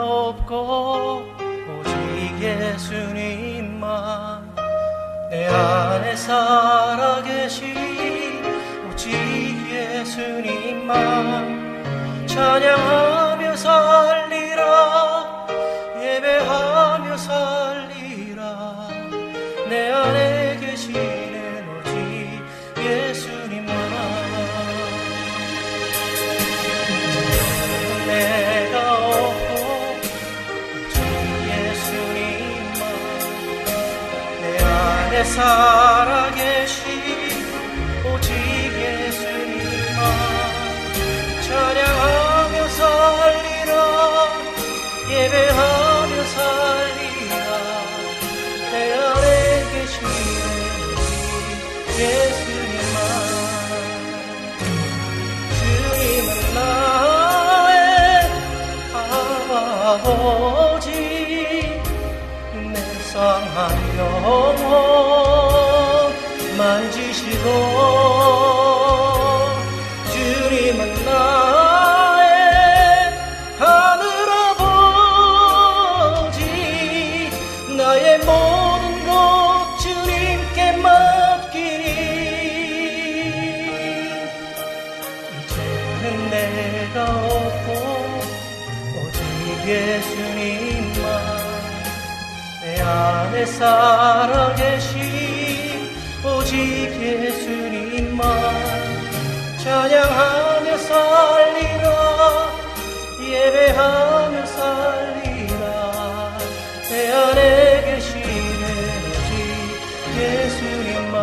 내가 없고 오직 예수님만 내 안에 살아계신 오직 예수님만 찬양하며 살리라 예배하며 살리라 내 안에 계시는 오직 예수님만 내가 없고 오직 예수님만 내 안에 살아계신 오직 예수님만 찬양하며 살리라 예배하며 살리라 내 안에 계시는 오직 예수님만 주님은 나의 아버지 내 상한 영혼 만지시고 주님은 나의 하늘 아버지 나의 모든 것 주님께 맡기리 이제는 내가 없고 오직 예수님만 내 안에 살아계신 오직 예수님만 찬양하며 살리라 예배하며 살리라 내 안에 계시는 오직 예수님만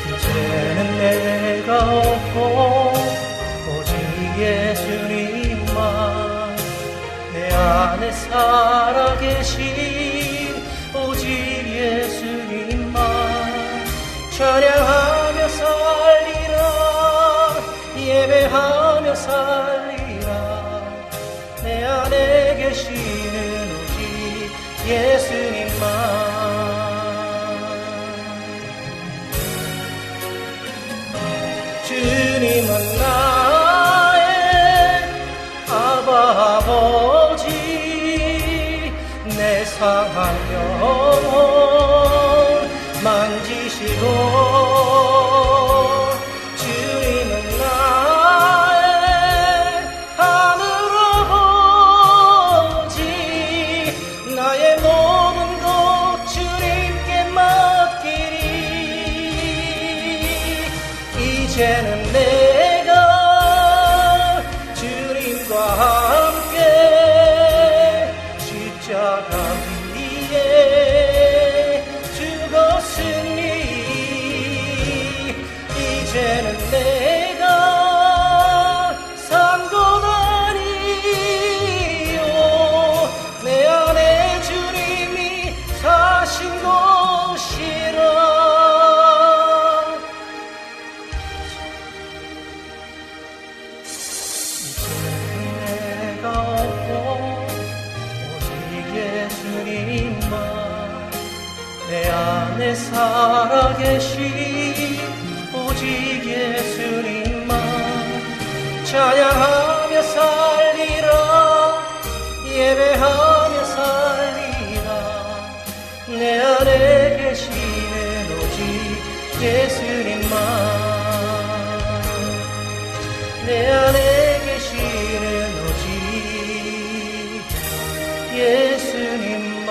이제는 내가 없고 오직 예수님만 내 안에 살아계신 오직 예수님만 찬양하며 살리라 예배하며 살리라 내 안에 계시는 오직 예수님만 주님은 나의 아버지 내 상한 영혼 만지시고 주님은 나의 하늘 아버지 나의 모든 것 주님께 맡기리 이제는 내가 주님과 함께 십자가 위에 죽었으니 이제는 내가 산 것 아니요 내 안에 주님이 사신 것이라 내가 없고 오직 예수님만 내 안에 살아계신 오직 예수님만 찬양하며 살리라 예배하며 살리라 내 안에 계시는 오직 예수님만 내 안에 계시는 오직 예수님만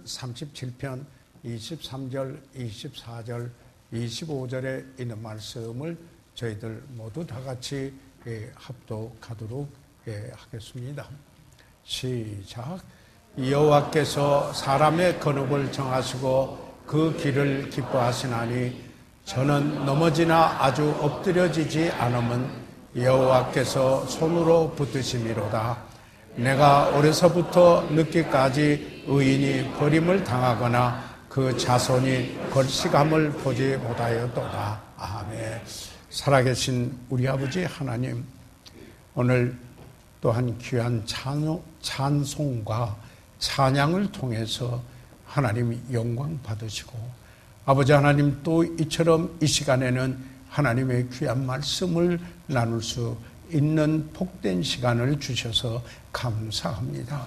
37편 23절, 24절, 25절에 있는 말씀을 저희들 모두 다 같이 합독하도록 하겠습니다. 시작. 여호와께서 사람의 건업을 정하시고 그 길을 기뻐하시나니 저는 넘어지나 아주 엎드려지지 않음은 여호와께서 손으로 붙드심이로다. 내가 어려서부터 늦게까지 의인이 버림을 당하거나 그 자손이 걸식함을 보지 못하였도다. 아멘. 살아계신 우리 아버지 하나님, 오늘 또한 귀한 찬송과 찬양을 통해서 하나님 영광 받으시고, 아버지 하나님 또 이처럼 이 시간에는 하나님의 귀한 말씀을 나눌 수 있는 복된 시간을 주셔서 감사합니다.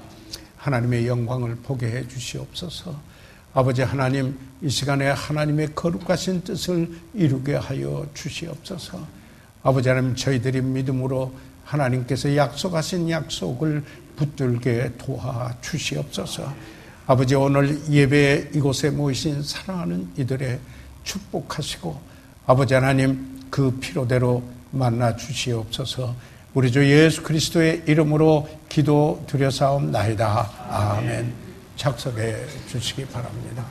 하나님의 영광을 보게 해 주시옵소서. 아버지 하나님, 이 시간에 하나님의 거룩하신 뜻을 이루게 하여 주시옵소서. 아버지 하나님, 저희들이 믿음으로 하나님께서 약속하신 약속을 붙들게 도와 주시옵소서. 아버지, 오늘 예배에 이곳에 모이신 사랑하는 이들의 축복하시고, 아버지 하나님 그 피로대로 만나 주시옵소서. 우리 주 예수 그리스도의 이름으로 기도 드려사옵나이다. 아멘. 착석해 주시기 바랍니다.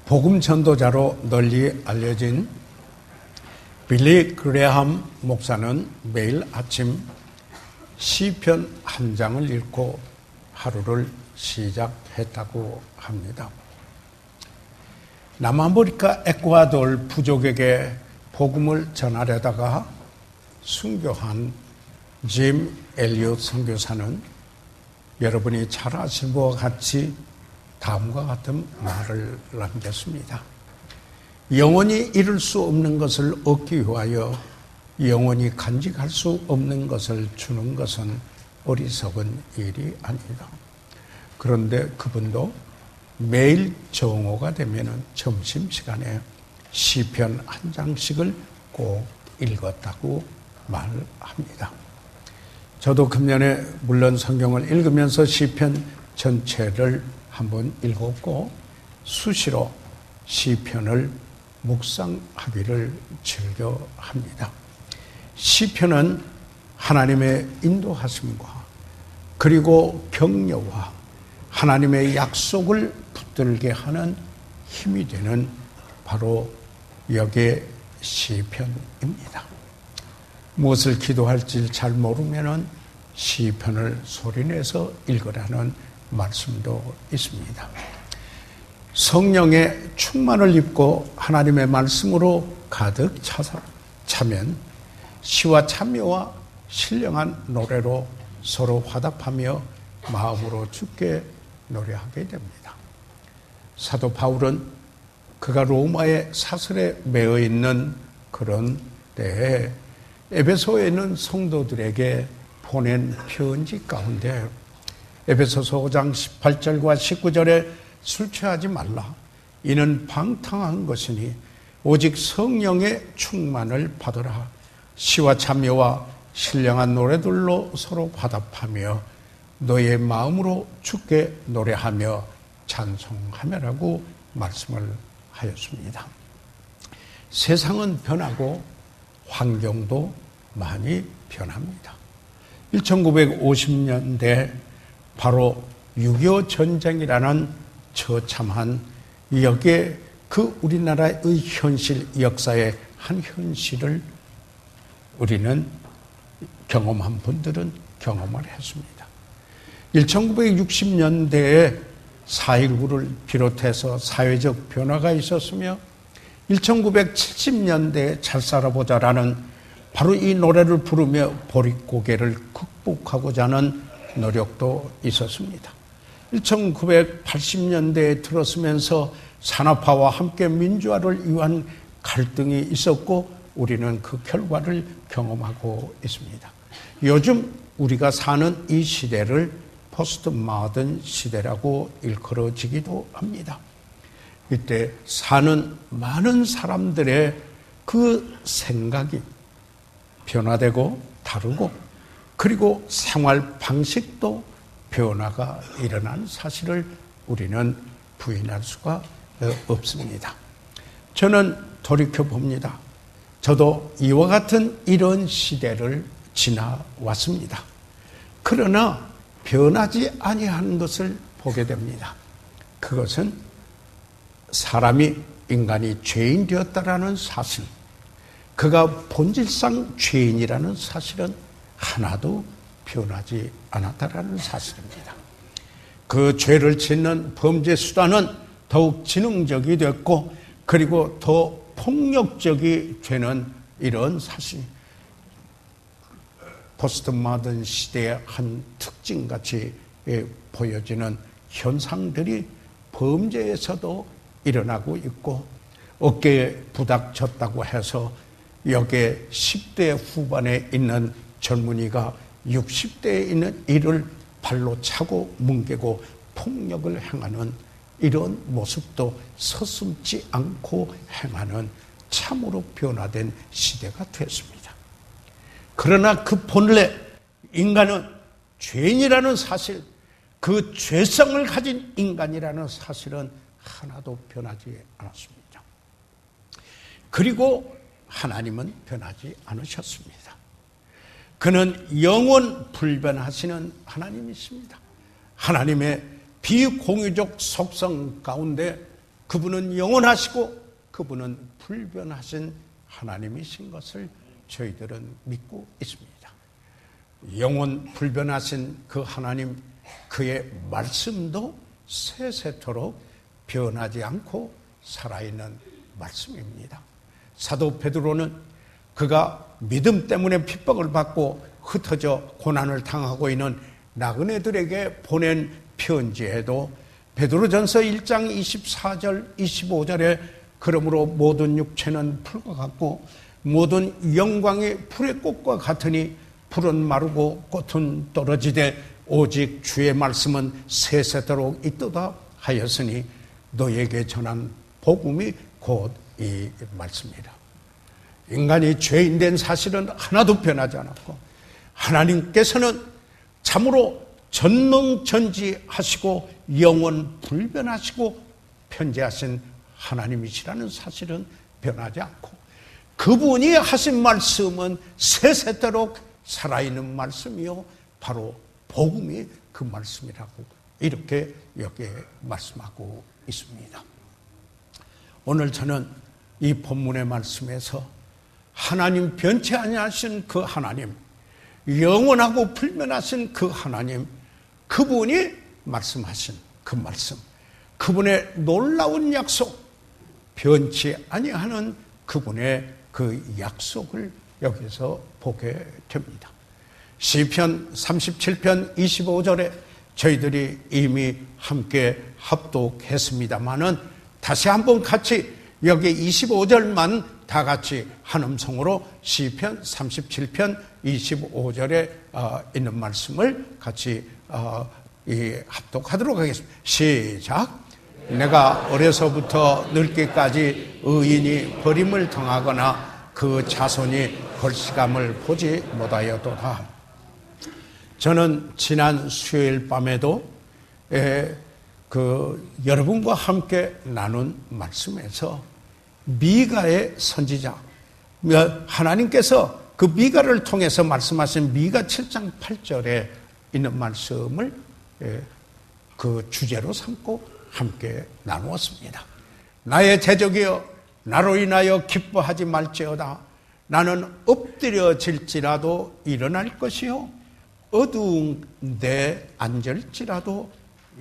복음 전도자로 널리 알려진 빌리 그레함 목사는 매일 아침 시편 한 장을 읽고 하루를 시작했다고 합니다. 남아메리카 에콰도르 부족에게 복음을 전하려다가 순교한 짐 엘리엇 선교사는 여러분이 잘 아실 것과 같이 다음과 같은 말을 남겼습니다. 영원히 이룰 수 없는 것을 얻기 위하여 영원히 간직할 수 없는 것을 주는 것은 어리석은 일이 아니다. 그런데 그분도 매일 정오가 되면 점심시간에 시편 한 장씩을 꼭 읽었다고 말합니다. 저도 금년에 물론 성경을 읽으면서 시편 전체를 한번 읽었고 수시로 시편을 묵상하기를 즐겨합니다. 시편은 하나님의 인도하심과 그리고 격려와 하나님의 약속을 붙들게 하는 힘이 되는 바로 여기에 시편입니다. 무엇을 기도할지 잘 모르면 시편을 소리내서 읽으라는 말씀도 있습니다. 성령의 충만을 입고 하나님의 말씀으로 가득 차면 시와 참여와 신령한 노래로 서로 화답하며 마음으로 주께 노래하게 됩니다. 사도 바울은 그가 로마의 사슬에 매어 있는 그런 때에 에베소에 있는 성도들에게 보낸 편지 가운데 에베소서 5장 18절과 19절에 술 취하지 말라. 이는 방탕한 것이니 오직 성령의 충만을 받으라. 시와 참여와 신령한 노래들로 서로 화답하며 너의 마음으로 주께 노래하며 찬송하며라고 말씀을 하였습니다. 세상은 변하고 환경도 많이 변합니다. 1950년대 바로 6.25 전쟁이라는 처참한 여기에 그 우리나라의 현실, 역사의 한 현실을 우리는 경험한 분들은 경험을 했습니다. 1960년대에 4.19를 비롯해서 사회적 변화가 있었으며 1970년대에 잘 살아보자라는 바로 이 노래를 부르며 보릿고개를 극복하고자 하는 노력도 있었습니다. 1980년대에 들어서면서 산업화와 함께 민주화를 위한 갈등이 있었고 우리는 그 결과를 경험하고 있습니다. 요즘 우리가 사는 이 시대를 포스트 모던 시대라고 일컬어지기도 합니다. 이때 사는 많은 사람들의 그 생각이 변화되고 다르고 그리고 생활 방식도 변화가 일어난 사실을 우리는 부인할 수가 없습니다. 저는 돌이켜봅니다. 저도 이와 같은 이런 시대를 지나왔습니다. 그러나 변하지 아니하는 것을 보게 됩니다. 그것은 사람이, 인간이 죄인 되었다라는 사실, 그가 본질상 죄인이라는 사실은 하나도 변하지 않았다라는 사실입니다. 그 죄를 짓는 범죄 수단은 더욱 지능적이 됐고, 그리고 더 폭력적이 되는 이런 사실, 포스트 모던 시대의 한 특징같이 보여지는 현상들이 범죄에서도 일어나고 있고, 어깨에 부닥쳤다고 해서 여기에 10대 후반에 있는 젊은이가 60대에 있는 이를 발로 차고 뭉개고 폭력을 행하는 이런 모습도 서슴지 않고 행하는 참으로 변화된 시대가 됐습니다. 그러나 그 본래 인간은 죄인이라는 사실, 그 죄성을 가진 인간이라는 사실은 하나도 변하지 않았습니다. 그리고 하나님은 변하지 않으셨습니다. 그는 영원 불변하시는 하나님이십니다. 하나님의 비공유적 속성 가운데 그분은 영원하시고 그분은 불변하신 하나님이신 것을 저희들은 믿고 있습니다. 영원 불변하신 그 하나님, 그의 말씀도 세세토록 변하지 않고 살아있는 말씀입니다. 사도 베드로는 그가 믿음 때문에 핍박을 받고 흩어져 고난을 당하고 있는 나그네들에게 보낸 편지에도 베드로전서 1장 24절 25절에 그러므로 모든 육체는 풀과 같고 모든 영광이 풀의 꽃과 같으니 풀은 마르고 꽃은 떨어지되 오직 주의 말씀은 세세토록 있도다 하였으니 너에게 전한 복음이 곧 이 말씀이라. 인간이 죄인된 사실은 하나도 변하지 않았고, 하나님께서는 참으로 전능전지하시고 영원 불변하시고 편재하신 하나님이시라는 사실은 변하지 않고, 그분이 하신 말씀은 세세토록 살아있는 말씀이요 바로 복음이 그 말씀이라고 이렇게 여기에 말씀하고 있습니다. 오늘 저는 이 본문의 말씀에서 하나님, 변치 아니하신 그 하나님, 영원하고 불변하신 그 하나님, 그분이 말씀하신 그 말씀, 그분의 놀라운 약속, 변치 아니하는 그분의 그 약속을 여기서 보게 됩니다. 시편 37편 25절에 저희들이 이미 함께 합독했습니다마는 다시 한번 같이 여기 25절만 다 같이 한 음성으로 시편 37편 25절에 있는 말씀을 같이 합독하도록 하겠습니다. 시작. 내가 어려서부터 늙기까지 의인이 버림을 당하거나 그 자손이 걸시감을 보지 못하였도다. 저는 지난 수요일 밤에도 여러분과 함께 나눈 말씀에서 미가의 선지자, 하나님께서 그 미가를 통해서 말씀하신 미가 7장 8절에 있는 말씀을 그 주제로 삼고 함께 나누었습니다. 나의 대적이여 나로 인하여 기뻐하지 말지어다. 나는 엎드려질지라도 일어날 것이요 어두운 데 앉을지라도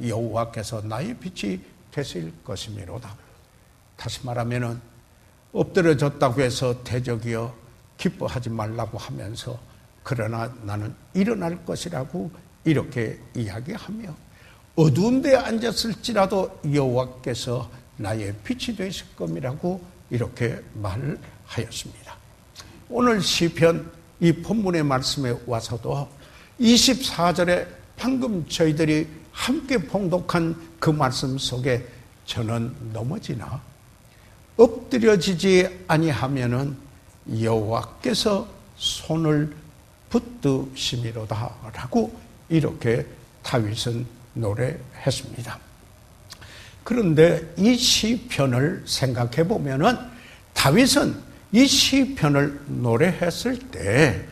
여호와께서 나의 빛이 되실 것이미로다. 다시 말하면은 엎드려졌다고 해서 대적이여 기뻐하지 말라고 하면서 그러나 나는 일어날 것이라고 이렇게 이야기하며 어두운 데 앉았을지라도 여호와께서 나의 빛이 되실 것이라고 이렇게 말하였습니다. 오늘 시편 이 본문의 말씀에 와서도 24절에 방금 저희들이 함께 봉독한 그 말씀 속에 저는 넘어지나 엎드려지지 아니하면은 여호와께서 손을 붙드심이로다라고 이렇게 다윗은 노래했습니다. 그런데 이 시편을 생각해 보면은 다윗은 이 시편을 노래했을 때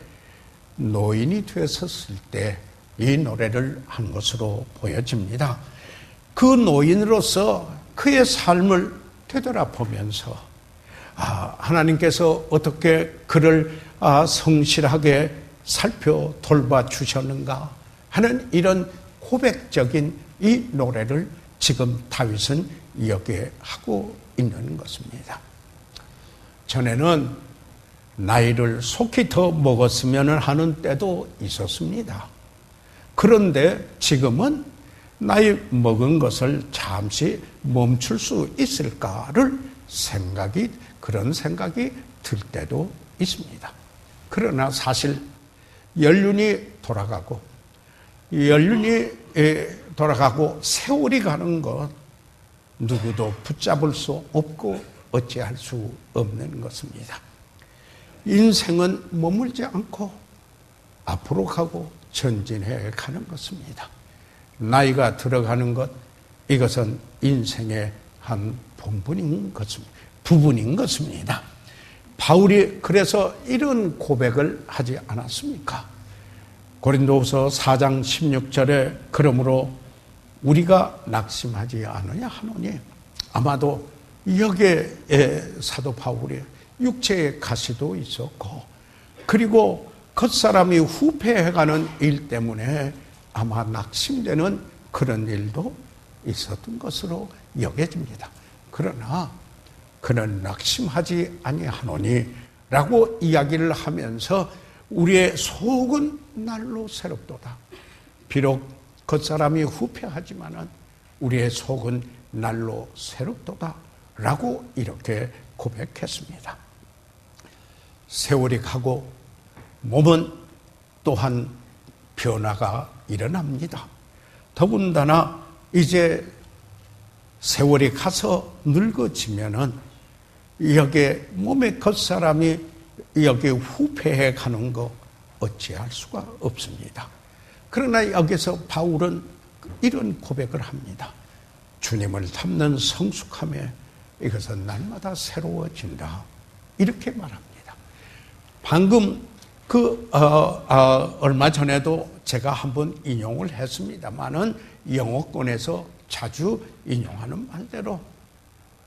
노인이 되었을 때 이 노래를 한 것으로 보여집니다. 그 노인으로서 그의 삶을 되돌아보면서 하나님께서 어떻게 그를 성실하게 살펴 돌봐 주셨는가 하는 이런 고백적인 이 노래를 지금 다윗은 여기에 하고 있는 것입니다. 전에는 나이를 속히 더 먹었으면 하는 때도 있었습니다. 그런데 지금은 나이 먹은 것을 잠시 멈출 수 있을까를 그런 생각이 들 때도 있습니다. 그러나 사실 연륜이 돌아가고 세월이 가는 것 누구도 붙잡을 수 없고 어찌할 수 없는 것입니다. 인생은 머물지 않고 앞으로 가고 전진해 가는 것입니다. 나이가 들어가는 것, 이것은 인생의 한 부분인 것입니다. 바울이 그래서 이런 고백을 하지 않았습니까? 고린도후서 4장 16절에 그러므로 우리가 낙심하지 않으냐 하노니, 아마도 여기에 사도 바울이 육체의 가시도 있었고 그리고 겉사람이 후패해가는 일 때문에 아마 낙심되는 그런 일도 있었던 것으로 여겨집니다. 그러나 그는 낙심하지 아니하노니 라고 이야기를 하면서 우리의 속은 날로 새롭도다. 비록 겉사람이 후패하지만은 우리의 속은 날로 새롭도다 라고 이렇게 고백했습니다. 세월이 가고 몸은 또한 변화가 일어납니다. 더군다나 이제 세월이 가서 늙어지면은 여기에 몸의 겉사람이 여기 후패해 가는 거 어찌할 수가 없습니다. 그러나 여기서 바울은 이런 고백을 합니다. 주님을 닮는 성숙함에 이것은 날마다 새로워진다. 이렇게 말합니다. 방금 얼마 전에도 제가 한번 인용을 했습니다만은 영어권에서 자주 인용하는 말대로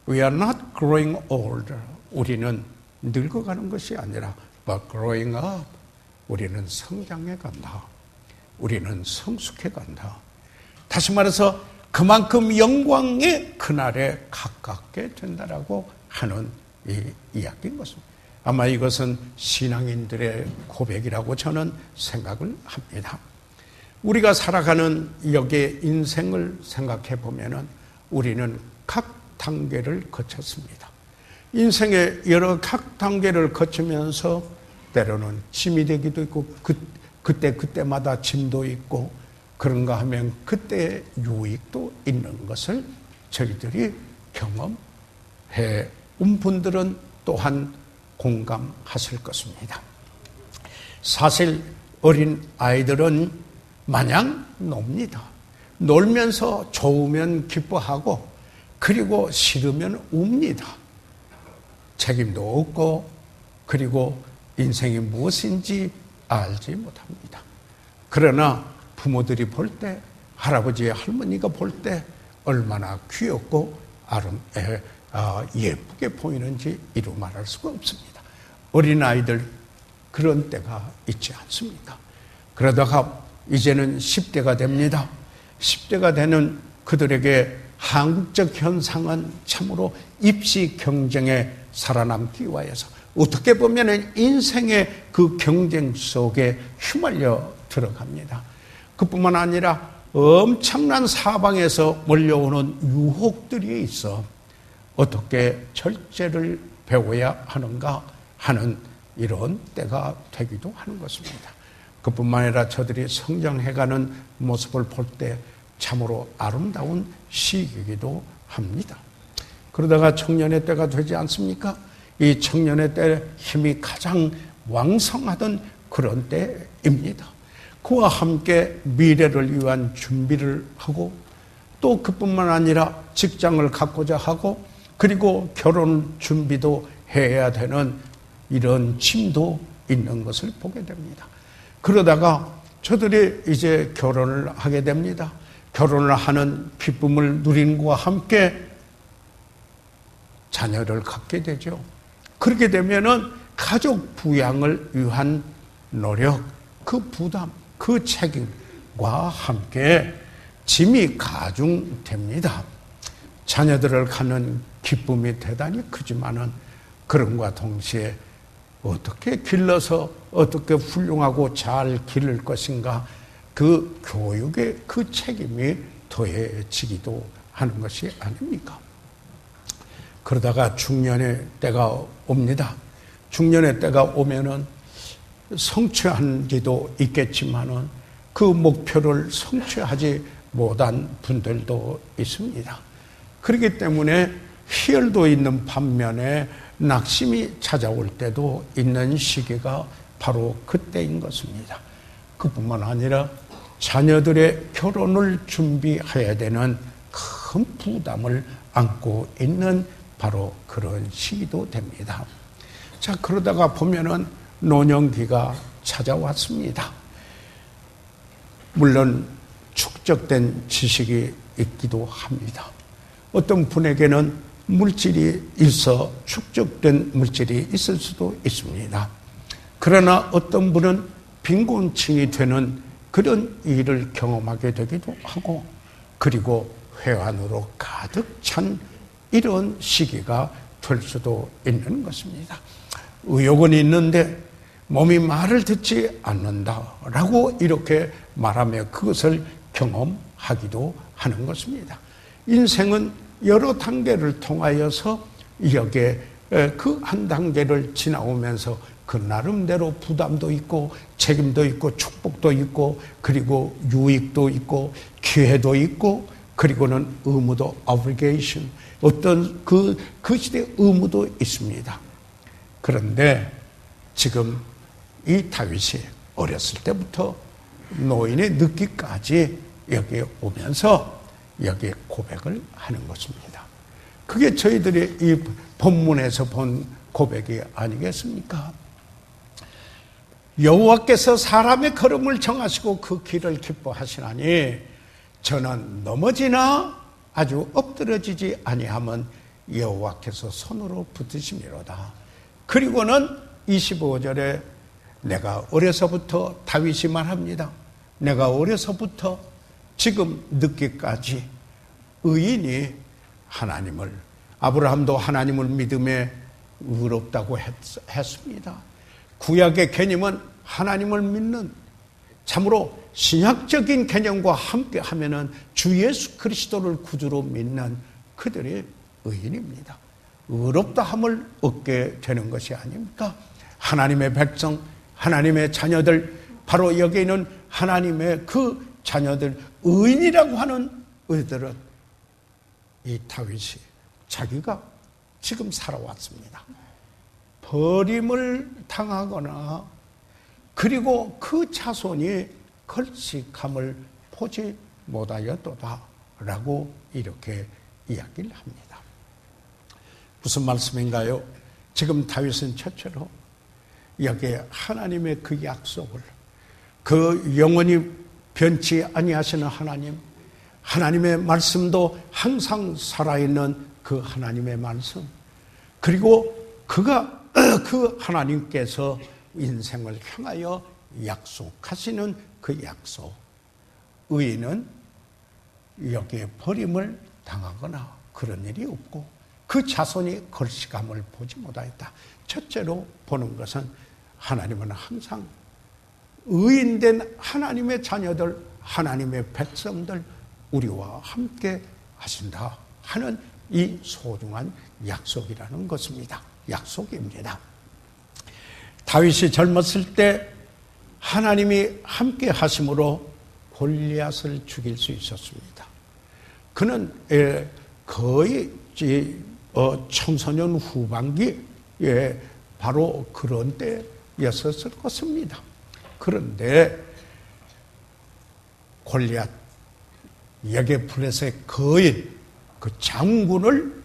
We are not growing old. 우리는 늙어가는 것이 아니라 but growing up. 우리는 성장해 간다. 우리는 성숙해 간다. 다시 말해서 그만큼 영광의 그날에 가깝게 된다라고 하는 이 이야기인 것입니다. 아마 이것은 신앙인들의 고백이라고 저는 생각을 합니다. 우리가 살아가는 여기에 인생을 생각해 보면은 우리는 각 단계를 거쳤습니다. 인생의 여러 각 단계를 거치면서 때로는 짐이 되기도 있고 그때마다 짐도 있고 그런가 하면 그때의 유익도 있는 것을 저희들이 경험해 온 분들은 또한 공감하실 것입니다. 사실 어린 아이들은 마냥 놉니다. 놀면서 좋으면 기뻐하고 그리고 싫으면 웁니다. 책임도 없고 그리고 인생이 무엇인지 알지 못합니다. 그러나 부모들이 볼 때, 할아버지 할머니가 볼 때 얼마나 귀엽고 예쁘게 보이는지 이루 말할 수가 없습니다. 어린아이들 그런 때가 있지 않습니까? 그러다가 이제는 10대가 됩니다. 10대가 되는 그들에게 한국적 현상은 참으로 입시 경쟁에 살아남기 위해서 어떻게 보면 인생의 그 경쟁 속에 휘말려 들어갑니다. 그뿐만 아니라 엄청난 사방에서 몰려오는 유혹들이 있어 어떻게 절제를 배워야 하는가 하는 이런 때가 되기도 하는 것입니다. 그뿐만 아니라 저들이 성장해가는 모습을 볼 때 참으로 아름다운 시기이기도 합니다. 그러다가 청년의 때가 되지 않습니까? 이 청년의 때 힘이 가장 왕성하던 그런 입니다. 그와 함께 미래를 위한 준비를 하고 또 그뿐만 아니라 직장을 갖고자 하고 그리고 결혼 준비도 해야 되는 이런 짐도 있는 것을 보게 됩니다. 그러다가 저들이 이제 결혼을 하게 됩니다. 결혼을 하는 기쁨을 누리는 것과 함께 자녀를 갖게 되죠. 그렇게 되면은 가족 부양을 위한 노력, 그 부담, 그 책임과 함께 짐이 가중됩니다. 자녀들을 갖는 기쁨이 대단히 크지만은 그런과 동시에 어떻게 길러서 어떻게 훌륭하고 잘 기를 것인가, 그 교육의 그 책임이 더해지기도 하는 것이 아닙니까? 그러다가 중년의 때가 옵니다. 중년의 때가 오면은 성취한 지도 있겠지만은 그 목표를 성취하지 못한 분들도 있습니다. 그렇기 때문에 희열도 있는 반면에 낙심이 찾아올 때도 있는 시기가 바로 그때인 것입니다. 그뿐만 아니라 자녀들의 결혼을 준비해야 되는 큰 부담을 안고 있는 바로 그런 시기도 됩니다. 자, 그러다가 보면은 노년기가 찾아왔습니다. 물론 축적된 지식이 있기도 합니다. 어떤 분에게는 물질이 있어 축적된 물질이 있을 수도 있습니다. 그러나 어떤 분은 빈곤층이 되는 그런 일을 경험하게 되기도 하고 그리고 회한으로 가득 찬 이런 시기가 될 수도 있는 것입니다. 의욕은 있는데 몸이 말을 듣지 않는다라고 이렇게 말하며 그것을 경험하기도 하는 것입니다. 인생은 여러 단계를 통하여서 여기에 그 한 단계를 지나오면서 그 나름대로 부담도 있고 책임도 있고 축복도 있고 그리고 유익도 있고 기회도 있고 그리고는 의무도 obligation 어떤 그 시대의 의무도 있습니다. 그런데 지금 이 다윗이 어렸을 때부터 노인의 늙기까지 여기에 오면서 여기에 고백을 하는 것입니다. 그게 저희들이 이 본문에서 본 고백이 아니겠습니까? 여호와께서 사람의 걸음을 정하시고 그 길을 기뻐하시나니 저는 넘어지나 아주 엎드러지지 아니하면 여호와께서 손으로 붙드심이로다. 그리고는 25절에 내가 어려서부터 다윗이 말합니다. 내가 어려서부터 지금 늦기까지 의인이 하나님을 아브라함도 하나님을 믿음에 의롭다고 했습니다. 구약의 개념은 하나님을 믿는 참으로 신약적인 개념과 함께 하면은 주 예수 그리스도를 구주로 믿는 그들의 의인입니다. 의롭다함을 얻게 되는 것이 아닙니까? 하나님의 백성, 하나님의 자녀들, 바로 여기 있는 하나님의 그 자녀들, 의인이라고 하는 의들은 이 다윗이 자기가 지금 살아왔습니다. 버림을 당하거나 그리고 그 자손이 걸식함을 보지 못하였도다 라고 이렇게 이야기를 합니다. 무슨 말씀인가요? 지금 다윗은 첫째로 여기에 하나님의 그 약속을 그 영원히 변치 아니하시는 하나님, 하나님의 말씀도 항상 살아있는 그 하나님의 말씀, 그리고 그가 그 하나님께서 인생을 향하여 약속하시는 그 약속, 의인은 여기에 버림을 당하거나 그런 일이 없고 그 자손이 걸식함을 보지 못하였다. 첫째로 보는 것은 하나님은 항상 의인된 하나님의 자녀들, 하나님의 백성들, 우리와 함께 하신다 하는 이 소중한 약속이라는 것입니다. 약속입니다. 다윗이 젊었을 때 하나님이 함께 하심으로 골리앗을 죽일 수 있었습니다. 그는 거의 청소년 후반기에 바로 그런 때였었을 것입니다. 그런데 골리앗 여계 블레셋의 거인 그 장군을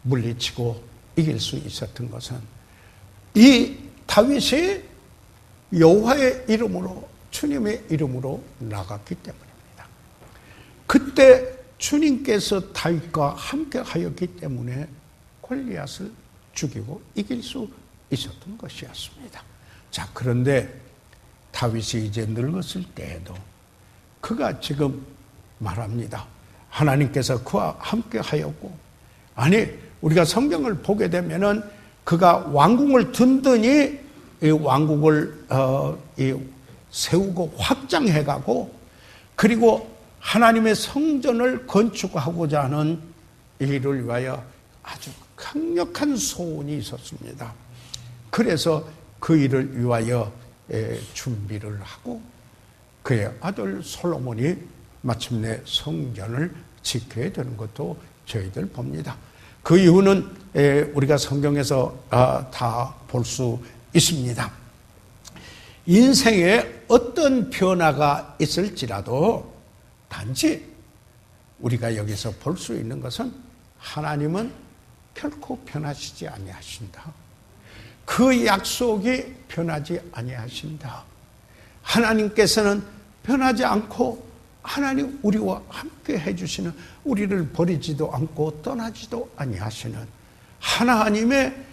물리치고 이길 수 있었던 것은 이 다윗이 여호와의 이름으로 주님의 이름으로 나갔기 때문입니다. 그때 주님께서 다윗과 함께 하였기 때문에 골리앗을 죽이고 이길 수 있었던 것이었습니다. 자, 그런데 다윗이 이제 늙었을 때에도 그가 지금 말합니다. 하나님께서 그와 함께 하였고, 아니 우리가 성경을 보게 되면은 그가 왕궁을 든든히 이 왕국을 세우고 확장해가고, 그리고 하나님의 성전을 건축하고자 하는 일을 위하여 아주 강력한 소원이 있었습니다. 그래서 그 일을 위하여 준비를 하고 그의 아들 솔로몬이 마침내 성전을 지켜야 되는 것도 저희들 봅니다. 그 이유는 우리가 성경에서 다 볼 수 있습니다. 인생에 어떤 변화가 있을지라도 단지 우리가 여기서 볼 수 있는 것은 하나님은 결코 변하시지 아니하신다. 그 약속이 변하지 아니하신다. 하나님께서는 변하지 않고 하나님 우리와 함께 해주시는, 우리를 버리지도 않고 떠나지도 아니하시는 하나님의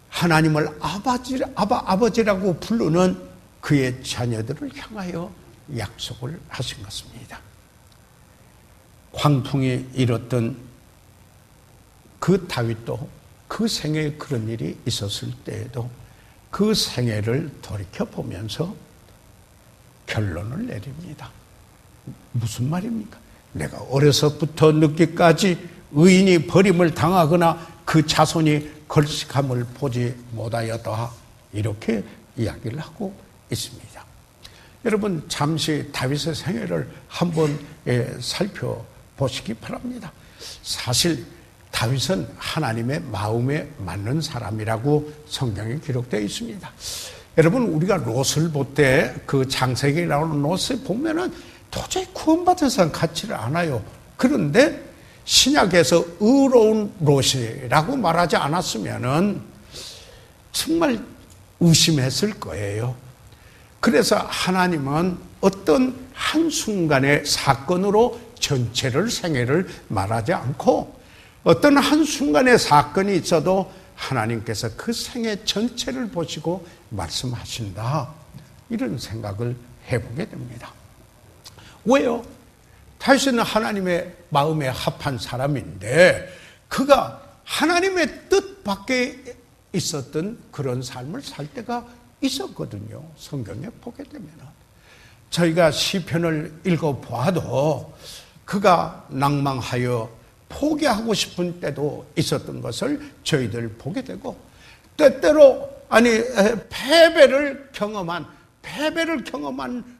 하나님을 아버지라고 부르는 그의 자녀들을 향하여 약속을 하신 것입니다. 광풍이 일었던 그 다윗도 그 생애에 그런 일이 있었을 때에도 그 생애를 돌이켜보면서 결론을 내립니다. 무슨 말입니까? 내가 어려서부터 늦기까지 의인이 버림을 당하거나 그 자손이 걸식함을 보지 못하였다, 이렇게 이야기를 하고 있습니다. 여러분, 잠시 다윗의 생애를 한번 살펴보시기 바랍니다. 사실 다윗은 하나님의 마음에 맞는 사람이라고 성경에 기록되어 있습니다. 여러분, 우리가 롯을 볼 때 그 창세기에 나오는 롯을 보면은 도저히 구원받은 사람 같지를 않아요. 그런데 신약에서 의로운 롯이라고 말하지 않았으면은 정말 의심했을 거예요. 그래서 하나님은 어떤 한순간의 사건으로 전체를 생애를 말하지 않고 어떤 한순간의 사건이 있어도 하나님께서 그 생애 전체를 보시고 말씀하신다, 이런 생각을 해보게 됩니다. 왜요? 다윗은 하나님의 마음에 합한 사람인데 그가 하나님의 뜻 밖에 있었던 그런 삶을 살 때가 있었거든요. 성경에 보게 되면 저희가 시편을 읽어보아도 그가 낭망하여 포기하고 싶은 때도 있었던 것을 저희들 보게 되고, 때때로 패배를 경험한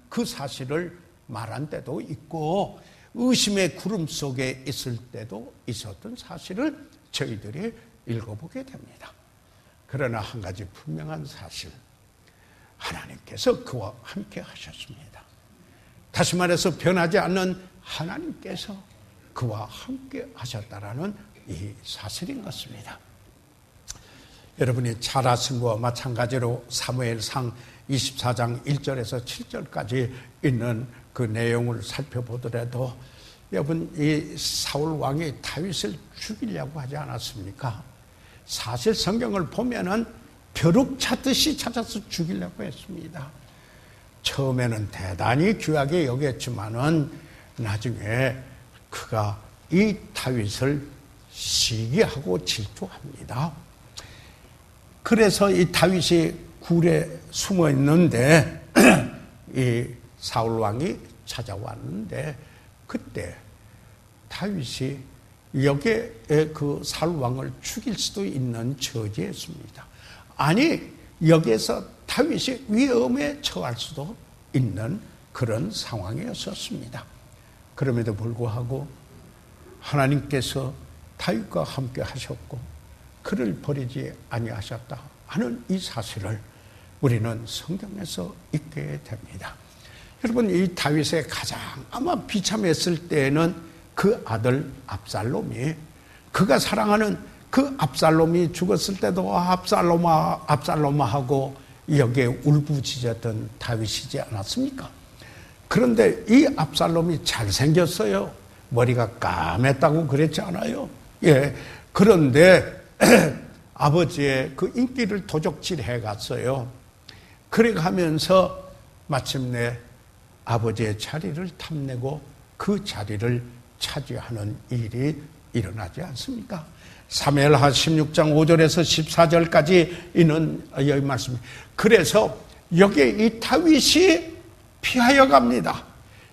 그 사실을 말한 때도 있고, 의심의 구름 속에 있을 때도 있었던 사실을 저희들이 읽어보게 됩니다. 그러나 한 가지 분명한 사실, 하나님께서 그와 함께 하셨습니다. 다시 말해서 변하지 않는 하나님께서 그와 함께 하셨다라는 이 사실인 것입니다. 여러분이 잘 아신 것과 마찬가지로 사무엘상 24장 1절에서 7절까지 있는 그 내용을 살펴보더라도, 여러분, 이 사울 왕이 다윗을 죽이려고 하지 않았습니까? 사실 성경을 보면은 벼룩 찾듯이 찾아서 죽이려고 했습니다. 처음에는 대단히 귀하게 여겼지만은 나중에 그가 이 다윗을 시기하고 질투합니다. 그래서 이 다윗이 굴에 숨어 있는데 이 사울 왕이 찾아왔는데, 그때 다윗이 여기에 그 사울 왕을 죽일 수도 있는 처지였습니다. 아니, 여기에서 다윗이 위험에 처할 수도 있는 그런 상황이었었습니다. 그럼에도 불구하고 하나님께서 다윗과 함께 하셨고 그를 버리지 아니하셨다 하는 이 사실을 우리는 성경에서 읽게 됩니다. 여러분, 이 다윗의 가장 아마 비참했을 때에는 그 아들 압살롬이, 그가 사랑하는 그 압살롬이 죽었을 때도 압살롬아 압살롬아 하고 여기에 울부짖었던 다윗이지 않았습니까? 그런데 이 압살롬이 잘생겼어요. 머리가 까맸다고 그랬지 않아요? 예. 그런데 아버지의 그 인기를 도적질해 갔어요. 그래 가면서 마침내 아버지의 자리를 탐내고 그 자리를 차지하는 일이 일어나지 않습니까? 사무엘하 16장 5절에서 14절까지 있는 여기 말씀. 그래서 여기에 이 다윗이 피하여 갑니다.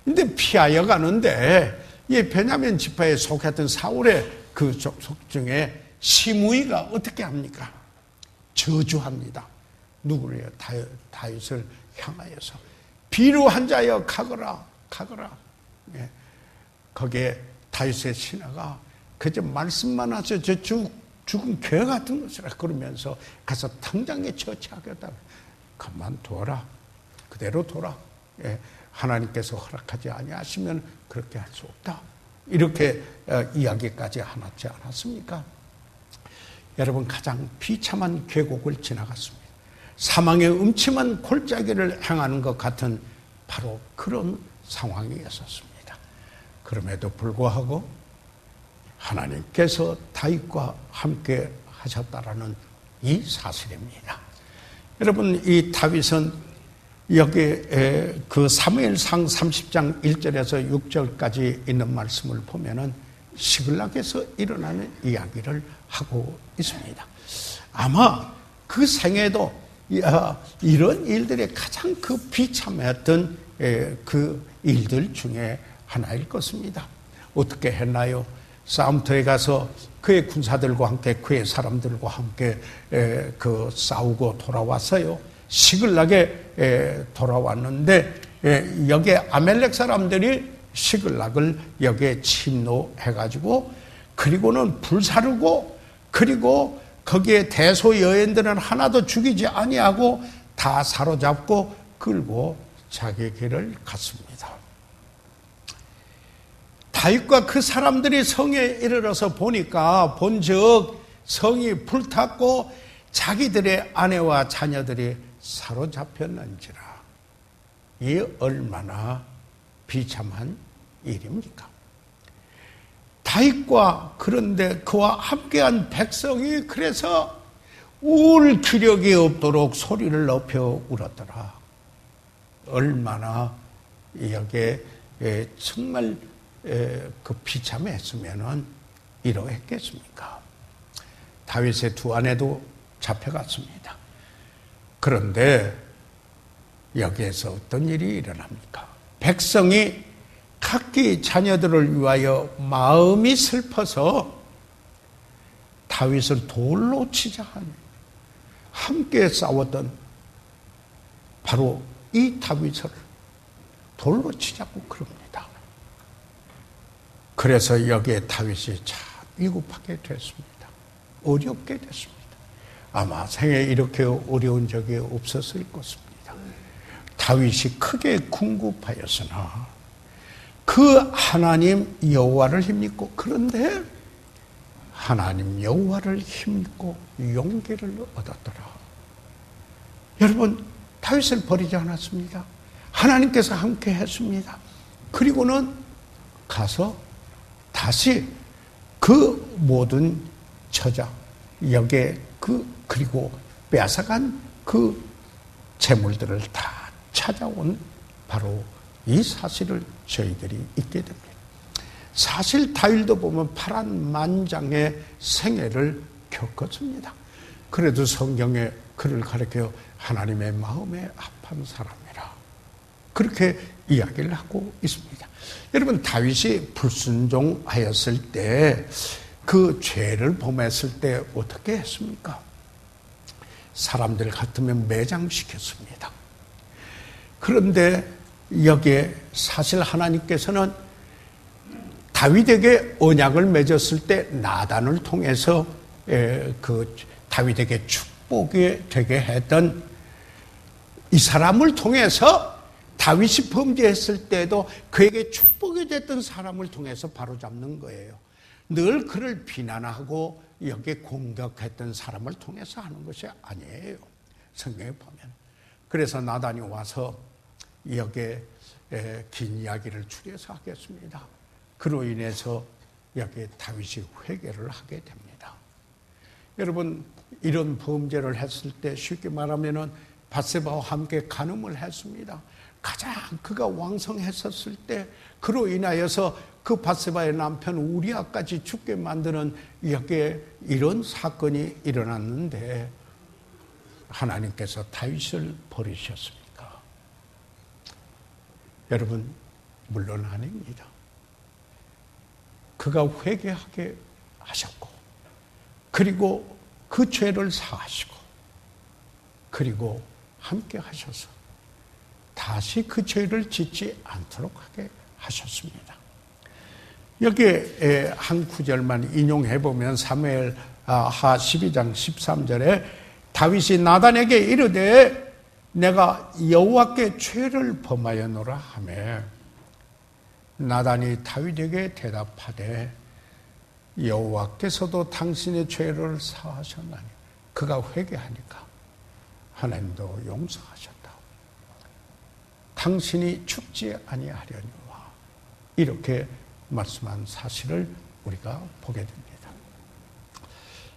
근데 피하여 가는데 이 베냐민 지파에 속했던 사울의 그 족속 중에 시므이가 어떻게 합니까? 저주합니다. 누구를요? 다윗을 향하여서 비루한 자여 가거라, 가거라. 예. 거기에 다윗의 신하가 그저 말씀만 하죠. 저 죽은 개 같은 것이라 그러면서 가서 당장에 처치하겠다. 가만둬라. 그대로 둬라. 예. 하나님께서 허락하지 아니하시면 그렇게 할 수 없다. 이렇게 이야기까지 하지 않았습니까? 여러분, 가장 비참한 계곡을 지나갔습니다. 사망의 음침한 골짜기를 행하는 것 같은 바로 그런 상황이었습니다. 그럼에도 불구하고 하나님께서 다윗과 함께 하셨다라는 이 사실입니다. 여러분, 이 다윗은 여기에 그 사무엘상 30장 1절에서 6절까지 있는 말씀을 보면은 시글락에서 일어나는 이야기를 하고 있습니다. 아마 그 생에도 이런 일들이 가장 그 비참했던 그 일들 중에 하나일 것입니다. 어떻게 했나요? 싸움터에 가서 그의 군사들과 함께 그의 사람들과 함께 그 싸우고 돌아왔어요. 시글락에 돌아왔는데 여기에 아멜렉 사람들이 시글락을 여기에 침노해가지고 그리고는 불사르고 그리고 거기에 대소 여인들은 하나도 죽이지 아니하고 다 사로잡고 끌고 자기 길을 갔습니다. 다윗과 그 사람들이 성에 이르러서 보니까 본즉 성이 불탔고 자기들의 아내와 자녀들이 사로잡혔는지라. 이 얼마나 비참한 일입니까? 다윗과 그런데 그와 함께한 백성이 그래서 울 기력이 없도록 소리를 높여 울었더라. 얼마나 여기에 정말 그 비참했으면은 이러했겠습니까? 다윗의 두 아내도 잡혀갔습니다. 그런데 여기에서 어떤 일이 일어납니까? 백성이 각기 자녀들을 위하여 마음이 슬퍼서 다윗을 돌로 치자 하니 함께 싸웠던 바로 이 다윗을 돌로 치자고 그럽니다. 그래서 여기에 다윗이 참 위급하게 됐습니다. 어렵게 됐습니다. 아마 생에 이렇게 어려운 적이 없었을 것입니다. 다윗이 크게 궁급하였으나 그 하나님 여호와를 힘입고 그런데 하나님 여호와를 힘입고 용기를 얻었더라. 여러분, 다윗을 버리지 않았습니다. 하나님께서 함께 했습니다. 그리고는 가서 다시 그 모든 처자 여기에 그리고 빼앗아간 그 재물들을 다 찾아온 바로 이 사실을 저희들이 잊게 됩니다. 사실 다윗도 보면 파란만장의 생애를 겪었습니다. 그래도 성경에 그를 가리켜 하나님의 마음에 합한 사람이라 그렇게 이야기를 하고 있습니다. 여러분, 다윗이 불순종하였을 때 그 죄를 범했을 때 어떻게 했습니까? 사람들 같으면 매장시켰습니다. 그런데 여기에 사실 하나님께서는 다윗에게 언약을 맺었을 때 나단을 통해서 그 다윗에게 축복이 되게 했던 이 사람을 통해서 다윗이 범죄했을 때도 그에게 축복이 됐던 사람을 통해서 바로잡는 거예요. 늘 그를 비난하고 여기에 공격했던 사람을 통해서 하는 것이 아니에요. 성경에 보면. 그래서 나단이 와서 여기에 긴 이야기를 줄여서 하겠습니다. 그로 인해서 여기에 다윗이 회개를 하게 됩니다. 여러분, 이런 범죄를 했을 때 쉽게 말하면은 밧세바와 함께 간음을 했습니다. 가장 그가 왕성했었을 때 그로 인하여서 그 밧세바의 남편 우리아까지 죽게 만드는 여기에 이런 사건이 일어났는데 하나님께서 다윗을 버리셨습니까? 여러분, 물론 아닙니다. 그가 회개하게 하셨고 그리고 그 죄를 사하시고 그리고 함께 하셔서 다시 그 죄를 짓지 않도록 하게 하셨습니다. 여기에 한 구절만 인용해 보면 사무엘하 12장 13절에 다윗이 나단에게 이르되 내가 여호와께 죄를 범하였노라 하매 나단이 다윗에게 대답하되 여호와께서도 당신의 죄를 사하셨나니 그가 회개하니까 하나님도 용서하셨다. 당신이 죽지 아니하려니와 이렇게 말씀한 사실을 우리가 보게 됩니다.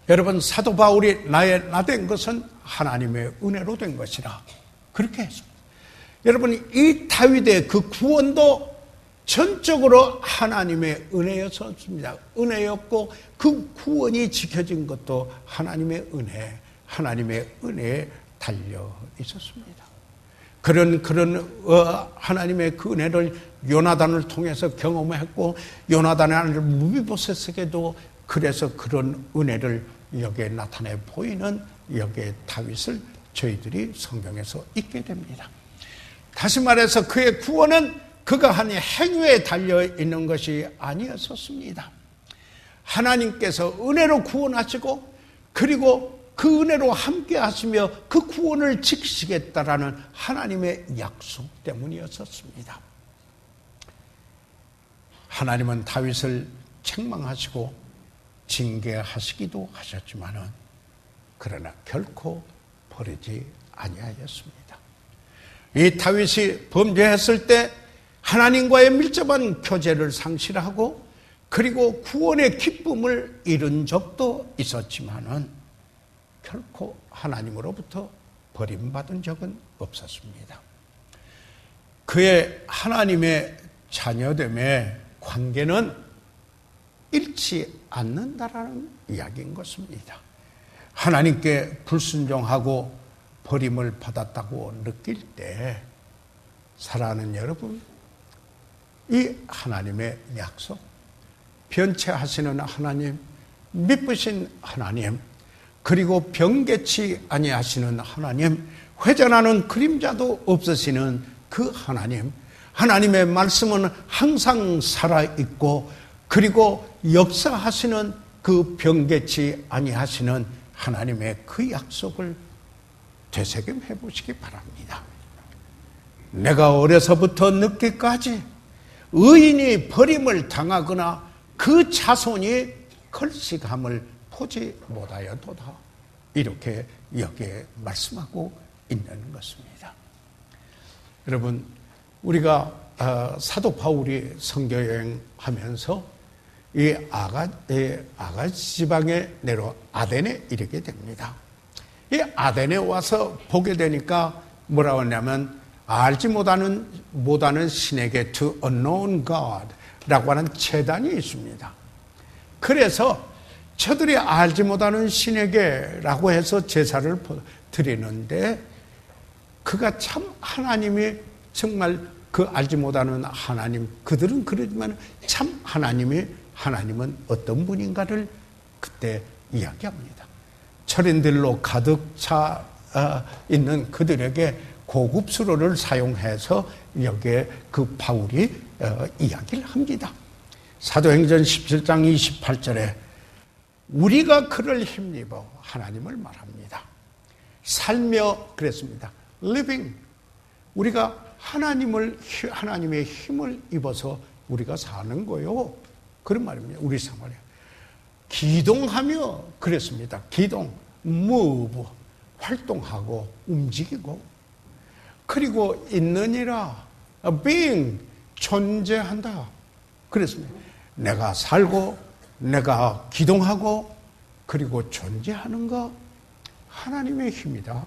여러분, 사도 바울이 나된 것은 하나님의 은혜로 된 것이라 그렇게 했습니다. 여러분, 이 다윗의 그 구원도 전적으로 하나님의 은혜였습니다. 은혜였고 그 구원이 지켜진 것도 하나님의 은혜에 달려 있었습니다. 그런 하나님의 그 은혜를 요나단을 통해서 경험했고 요나단의 아들 무비보셋에게도 그래서 그런 은혜를 여기에 나타내 보이는 여기에 다윗을 저희들이 성경에서 읽게 됩니다. 다시 말해서 그의 구원은 그가 한 행위에 달려 있는 것이 아니었었습니다. 하나님께서 은혜로 구원하시고 그리고 그 은혜로 함께 하시며 그 구원을 지키시겠다라는 하나님의 약속 때문이었었습니다. 하나님은 다윗을 책망하시고 징계하시기도 하셨지만은 그러나 결코 버리지 아니하였습니다. 이 다윗이 범죄했을 때 하나님과의 밀접한 교제를 상실하고 그리고 구원의 기쁨을 잃은 적도 있었지만은 결코 하나님으로부터 버림받은 적은 없었습니다. 그의 하나님의 자녀됨의 관계는 잃지 않는다라는 이야기인 것입니다. 하나님께 불순종하고 버림을 받았다고 느낄 때 사랑하는 여러분, 이 하나님의 약속, 변체하시는 하나님, 미쁘신 하나님, 그리고 변개치 아니하시는 하나님, 회전하는 그림자도 없으시는 그 하나님, 하나님의 말씀은 항상 살아있고 그리고 역사하시는 그 변개치 아니하시는 하나님의 그 약속을 되새김해 보시기 바랍니다. 내가 어려서부터 늦게까지 의인이 버림을 당하거나 그 자손이 걸식함을 보지 못하여도다. 이렇게 여기에 말씀하고 있는 것입니다. 여러분, 우리가 사도 바울이 선교여행하면서 이 아가지 지방에 내려 아덴에 이르게 됩니다. 이 아덴에 와서 보게 되니까 뭐라고 하냐면 알지 못하는 신에게 to unknown God 라고 하는 제단이 있습니다. 그래서 저들이 알지 못하는 신에게 라고 해서 제사를 드리는데 그가 참 하나님이 정말 그 알지 못하는 하나님, 그들은 그러지만 참 하나님은 어떤 분인가를 그때 이야기합니다. 철인들로 가득 차 있는 그들에게 고급 수로를 사용해서 여기에 그 바울이 이야기를 합니다. 사도행전 17장 28절에 우리가 그를 힘입어 하나님을 말합니다. 살며 그랬습니다. living 우리가 하나님의 힘을 입어서 우리가 사는 거요. 그런 말입니다. 우리 생활에. 기동하며 그랬습니다. 기동, move, 활동하고 움직이고, 그리고 있느니라, being, 존재한다. 그랬습니다. 내가 살고, 내가 기동하고, 그리고 존재하는 거 하나님의 힘이다.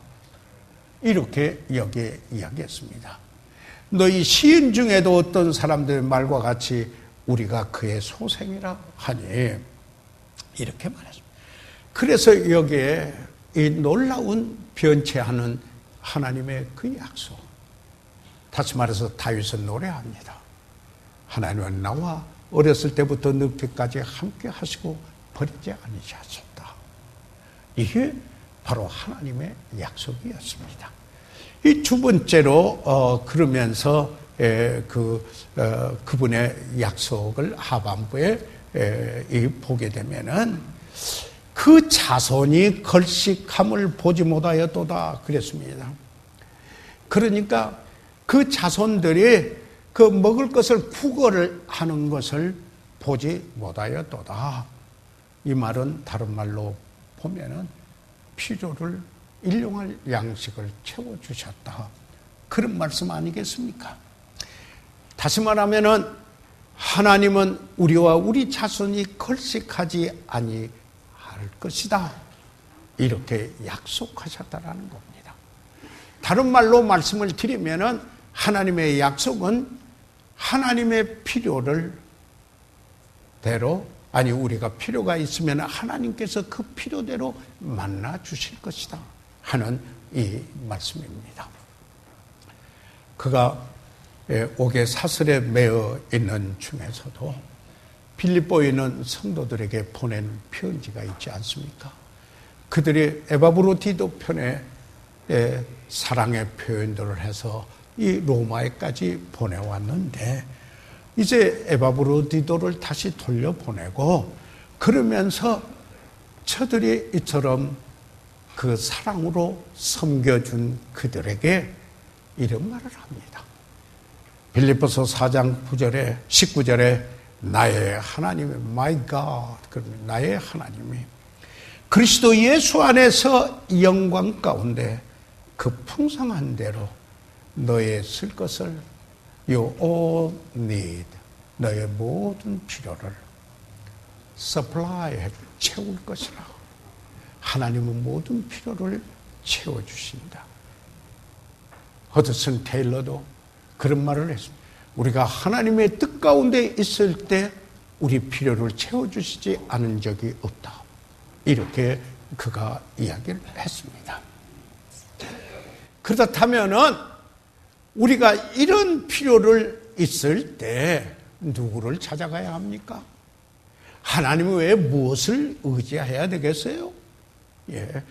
이렇게 여기에 이야기했습니다. 너희 시인 중에도 어떤 사람들의 말과 같이 우리가 그의 소생이라 하니, 이렇게 말했습니다. 그래서 여기에 이 놀라운 변체하는 하나님의 그 약속. 다시 말해서 다윗은 노래합니다. 하나님은 나와 어렸을 때부터 늙기까지 함께 하시고 버리지 아니하셨다. 이게 바로 하나님의 약속이었습니다. 이 두 번째로 그러면서 그분의 약속을 하반부에 보게 되면은 그 자손이 걸식함을 보지 못하였도다 그랬습니다. 그러니까 그 자손들이 그 먹을 것을 구걸을 하는 것을 보지 못하였도다. 이 말은 다른 말로 보면은 필요를 일용할 양식을 채워주셨다. 그런 말씀 아니겠습니까? 다시 말하면은 하나님은 우리와 우리 자손이 걸식하지 아니할 것이다. 이렇게 약속하셨다라는 겁니다. 다른 말로 말씀을 드리면은 하나님의 약속은 하나님의 필요를 대로, 아니 우리가 필요가 있으면 하나님께서 그 필요대로 만나 주실 것이다 하는 이 말씀입니다. 그가 옥의 사슬에 매어 있는 중에서도 빌립보에 있는 성도들에게 보낸 편지가 있지 않습니까? 그들이 에바브로디도 편에 사랑의 표현들을 해서 이 로마에까지 보내왔는데, 이제 에바브로디도를 다시 돌려보내고, 그러면서 저들이 이처럼 그 사랑으로 섬겨준 그들에게 이런 말을 합니다. 빌립보서 4장 9절에 19절에 나의 하나님의 my God, 나의 하나님이 그리스도 예수 안에서 영광 가운데 그 풍성한 대로 너의 쓸 것을 your all need, 너의 모든 필요를 supply, 채울 것이라. 하나님은 모든 필요를 채워주신다. 허드슨 테일러도 그런 말을 했습니다. 우리가 하나님의 뜻 가운데 있을 때 우리 필요를 채워주시지 않은 적이 없다. 이렇게 그가 이야기를 했습니다. 그렇다면은 우리가 이런 필요를 있을 때 누구를 찾아가야 합니까? 하나님 외에 무엇을 의지해야 되겠어요? 예,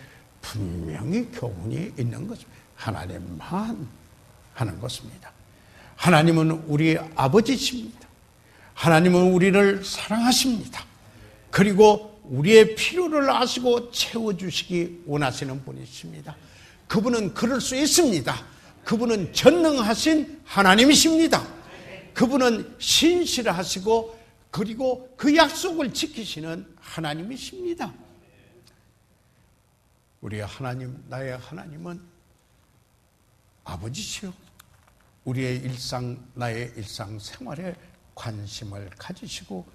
분명히 교훈이 있는 것입니다. 하나님만 하는 것입니다. 하나님은 우리 아버지십니다. 하나님은 우리를 사랑하십니다. 그리고 우리의 필요를 아시고 채워주시기 원하시는 분이십니다. 그분은 그럴 수 있습니다. 그분은 전능하신 하나님이십니다. 그분은 신실하시고 그리고 그 약속을 지키시는 하나님이십니다. 우리의 하나님, 나의 하나님은 아버지시요, 우리의 일상, 나의 일상 생활에 관심을 가지시고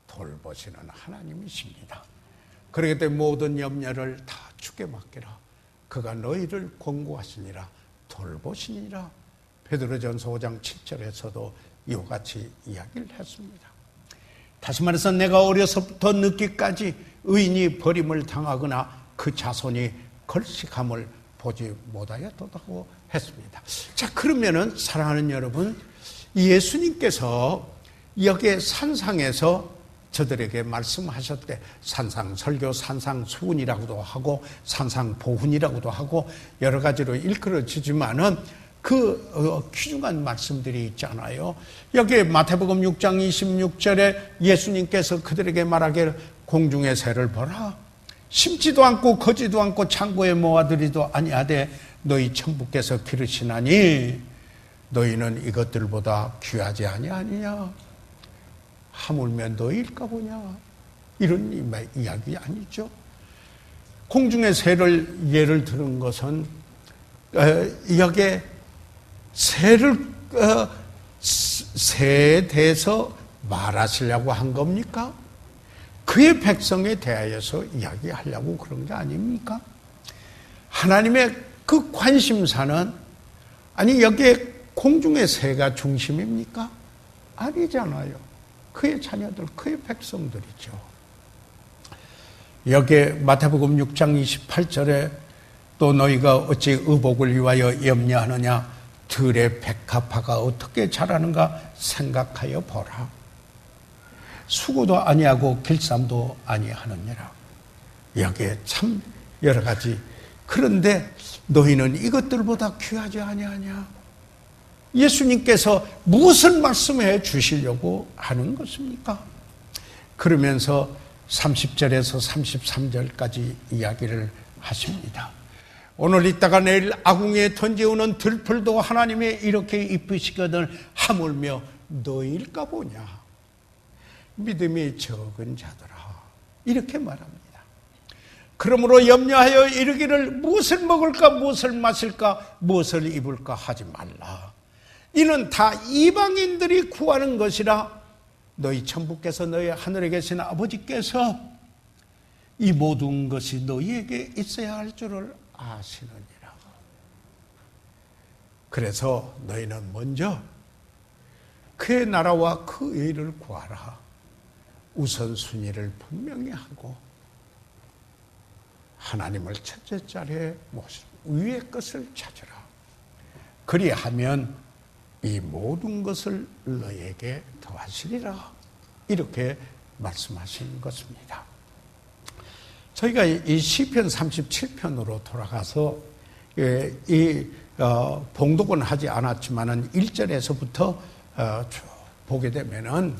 돌보시는 하나님이십니다. 그렇기 때문에 모든 염려를 다 주께 맡기라. 그가 너희를 권고하시니라, 돌보시니라. 베드로전서 5장 7절에서도 이와 같이 이야기를 했습니다. 다시 말해서 내가 어려서부터 늙기까지 의인이 버림을 당하거나 그 자손이 걸식함을 보지 못하였다고 했습니다. 자, 그러면은 사랑하는 여러분, 예수님께서 여기에 산상에서 저들에게 말씀하셨대. 산상설교, 산상수훈이라고도 하고 산상보훈이라고도 하고 여러 가지로 일컬어지지만은 그 귀중한 말씀들이 있잖아요. 여기 마태복음 6장 26절에 예수님께서 그들에게 말하기를 공중의 새를 보라. 심지도 않고 거지도 않고 창고에 모아들이도 아니하되 너희 천부께서 기르시나니 너희는 이것들보다 귀하지 아니하느냐? 하물며 너희일까 보냐? 이런 이야기 아니죠. 공중의 새를 예를 들은 것은 여기에 새에 대해서 말하시려고 한 겁니까? 그의 백성에 대하여서 이야기하려고 그런 게 아닙니까? 하나님의 그 관심사는 아니 여기에 공중의 새가 중심입니까? 아니잖아요. 그의 자녀들, 그의 백성들이죠. 여기에 마태복음 6장 28절에 또 너희가 어찌 의복을 위하여 염려하느냐? 들의 백합화가 어떻게 자라는가 생각하여 보라. 수고도 아니하고 길쌈도 아니하느니라. 여기에 참 여러 가지. 그런데 너희는 이것들보다 귀하지 아니하냐? 예수님께서 무엇을 말씀해 주시려고 하는 것입니까? 그러면서 30절에서 33절까지 이야기를 하십니다. 오늘 있다가 내일 아궁이에 던져오는 들풀도 하나님이 이렇게 입히시거든 하물며 너희일까 보냐? 믿음이 적은 자들아. 이렇게 말합니다. 그러므로 염려하여 이르기를 무엇을 먹을까 무엇을 마실까 무엇을 입을까 하지 말라. 이는 다 이방인들이 구하는 것이라 너희 천부께서 너희 하늘에 계신 아버지께서 이 모든 것이 너희에게 있어야 할 줄을 아시느니라. 그래서 너희는 먼저 그의 나라와 그 의를 구하라. 우선순위를 분명히 하고 하나님을 첫째 자리에 모시고 위의 것을 찾으라. 그리하면 이 모든 것을 너에게 더하시리라. 이렇게 말씀하신 것입니다. 저희가 이 시편 37편으로 돌아가서 봉독은 하지 않았지만은 1절에서부터 쭉 보게 되면은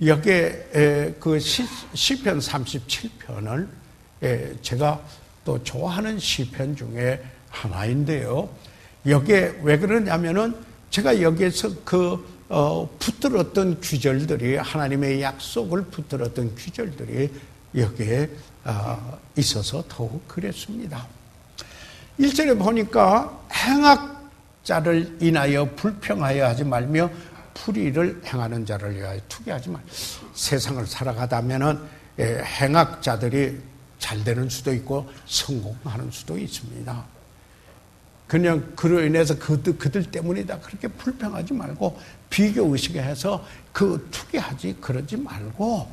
여기에 그 시편 37편을 제가 또 좋아하는 시편 중에 하나인데요. 여기에 왜 그러냐면은 제가 여기에서 붙들었던 규절들이 하나님의 약속을 붙들었던 규절들이 여기에 있어서 더욱 그랬습니다. 1절에 보니까 행악자를 인하여 불평하여 하지 말며 불의를 행하는 자를 위하여 투기하지 말. 세상을 살아가다면은 행악자들이 잘 되는 수도 있고 성공하는 수도 있습니다. 그냥 그로 인해서 그들 때문이다 그렇게 불평하지 말고 비교의식에 해서 그 투기하지 그러지 말고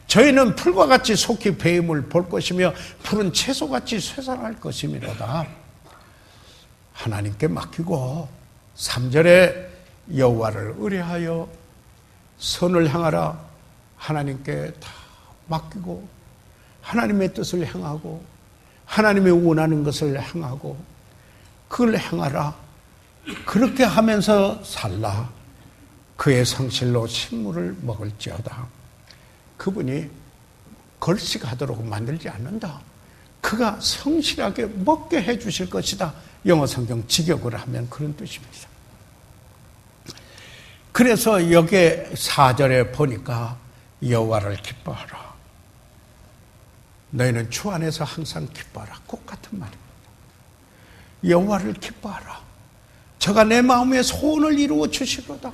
저희는 풀과 같이 속히 배임을 볼 것이며 푸른 채소같이 쇠살할 것이미로다. 하나님께 맡기고 3절에 여호와를 의뢰하여 선을 향하라. 하나님께 다 맡기고 하나님의 뜻을 행하고 하나님이 원하는 것을 행하고 그걸 행하라. 그렇게 하면서 살라. 그의 성실로 식물을 먹을지어다. 그분이 걸식하도록 만들지 않는다. 그가 성실하게 먹게 해 주실 것이다. 영어 성경 직역을 하면 그런 뜻입니다. 그래서 여기에 4절에 보니까 여호와를 기뻐하라. 너희는 주 안에서 항상 기뻐하라. 꼭 같은 말입니다. 여호와를 기뻐하라. 저가 내 마음의 소원을 이루어 주시로다.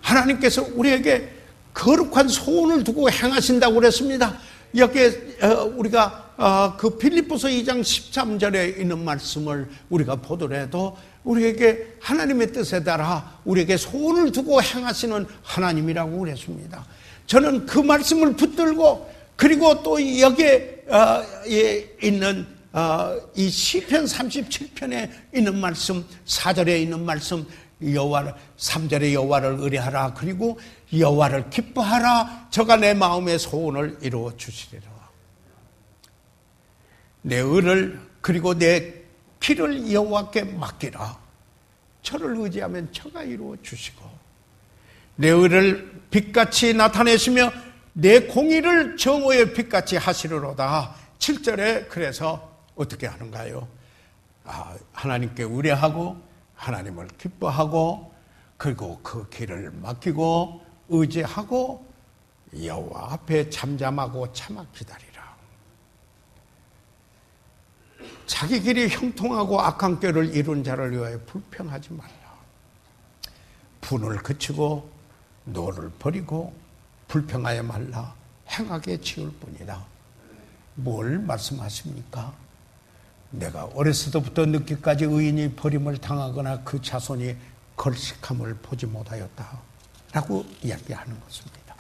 하나님께서 우리에게 거룩한 소원을 두고 행하신다고 그랬습니다. 여기에 우리가 그 빌립보서 2장 13절에 있는 말씀을 우리가 보더라도 우리에게 하나님의 뜻에 따라 우리에게 소원을 두고 행하시는 하나님이라고 그랬습니다. 저는 그 말씀을 붙들고 그리고 또 여기에 있는 이 시편 37편에 있는 말씀 4절에 있는 말씀 여호와를 3절에 여호와를 의뢰하라. 그리고 여호와를 기뻐하라. 저가 내 마음의 소원을 이루어 주시리라. 내 의를 그리고 내 길을 여호와께 맡기라. 저를 의지하면 저가 이루어 주시고 내 의를 빛같이 나타내시며 내 공의를 정오의 빛같이 하시리로다. 7절에 그래서 어떻게 하는가요? 하나님께 의뢰하고 하나님을 기뻐하고 그리고 그 길을 맡기고 의지하고 여호와 앞에 잠잠하고 참아 기다리라. 자기 길이 형통하고 악한 꾀를 이룬 자를 위하여 불평하지 말라. 분을 그치고 노를 버리고 불평하여 말라. 행하게 지을 뿐이다. 뭘 말씀하십니까? 내가 어렸을 때부터 늦게까지 의인이 버림을 당하거나 그 자손이 걸식함을 보지 못하였다 라고 이야기하는 것입니다.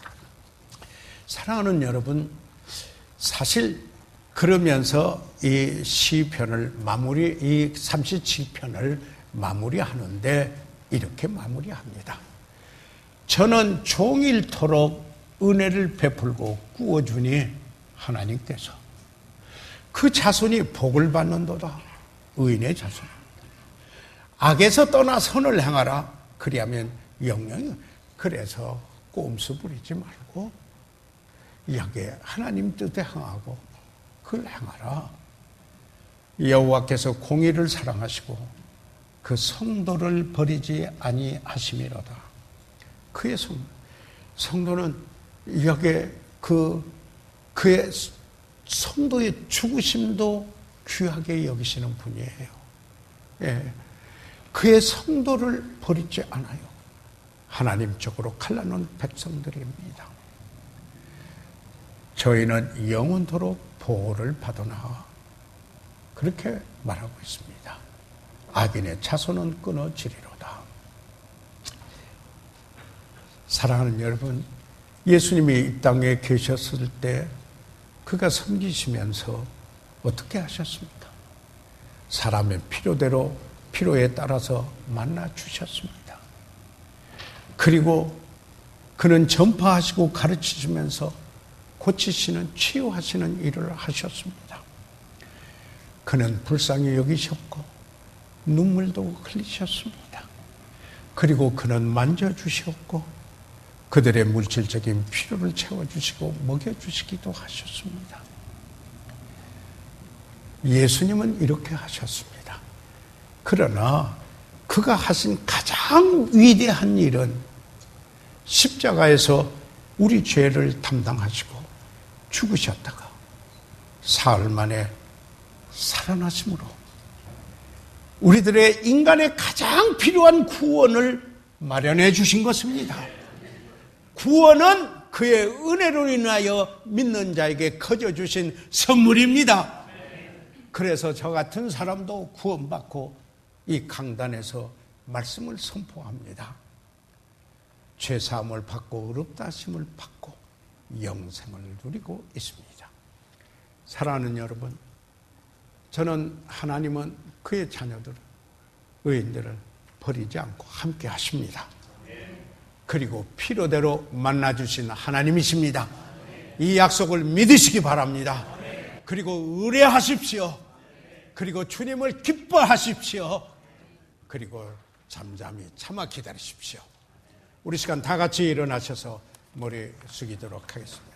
사랑하는 여러분, 사실 그러면서 이 시편을 이 37편을 마무리하는데 이렇게 마무리합니다. 저는 종일토록 은혜를 베풀고 꾸어주니 하나님께서 그 자손이 복을 받는도다. 의인의 자손. 악에서 떠나 선을 행하라. 그리하면 영영이. 그래서 꼼수 부리지 말고 여기에 하나님 뜻에 행하고 그걸 행하라. 여호와께서 공의를 사랑하시고 그 성도를 버리지 아니하심이로다. 그의 성도는 여기에 그의 성도의 죽으심도 귀하게 여기시는 분이에요. 예. 그의 성도를 버리지 않아요. 하나님 쪽으로 갈라놓은 백성들입니다. 저희는 영원토록 보호를 받으나 그렇게 말하고 있습니다. 악인의 자손은 끊어지리로다. 사랑하는 여러분, 예수님이 이 땅에 계셨을 때 그가 섬기시면서 어떻게 하셨습니까? 사람의 필요대로 필요에 따라서 만나 주셨습니다. 그리고 그는 전파하시고 가르치시면서 고치시는 치유하시는 일을 하셨습니다. 그는 불쌍히 여기셨고 눈물도 흘리셨습니다. 그리고 그는 만져주셨고 그들의 물질적인 필요를 채워주시고 먹여주시기도 하셨습니다. 예수님은 이렇게 하셨습니다. 그러나 그가 하신 가장 위대한 일은 십자가에서 우리 죄를 담당하시고 죽으셨다가 사흘 만에 살아나심으로 우리들의 인간의 가장 필요한 구원을 마련해 주신 것입니다. 구원은 그의 은혜로 인하여 믿는 자에게 거저 주신 선물입니다. 그래서 저 같은 사람도 구원받고 이 강단에서 말씀을 선포합니다. 죄사함을 받고 의롭다 하심을 받고 영생을 누리고 있습니다. 사랑하는 여러분, 저는 하나님은 그의 자녀들, 의인들을 버리지 않고 함께 하십니다. 그리고 필요대로 만나주신 하나님이십니다. 이 약속을 믿으시기 바랍니다. 그리고 의뢰하십시오. 그리고 주님을 기뻐하십시오. 그리고 잠잠히 참아 기다리십시오. 우리 시간 다 같이 일어나셔서 머리 숙이도록 하겠습니다.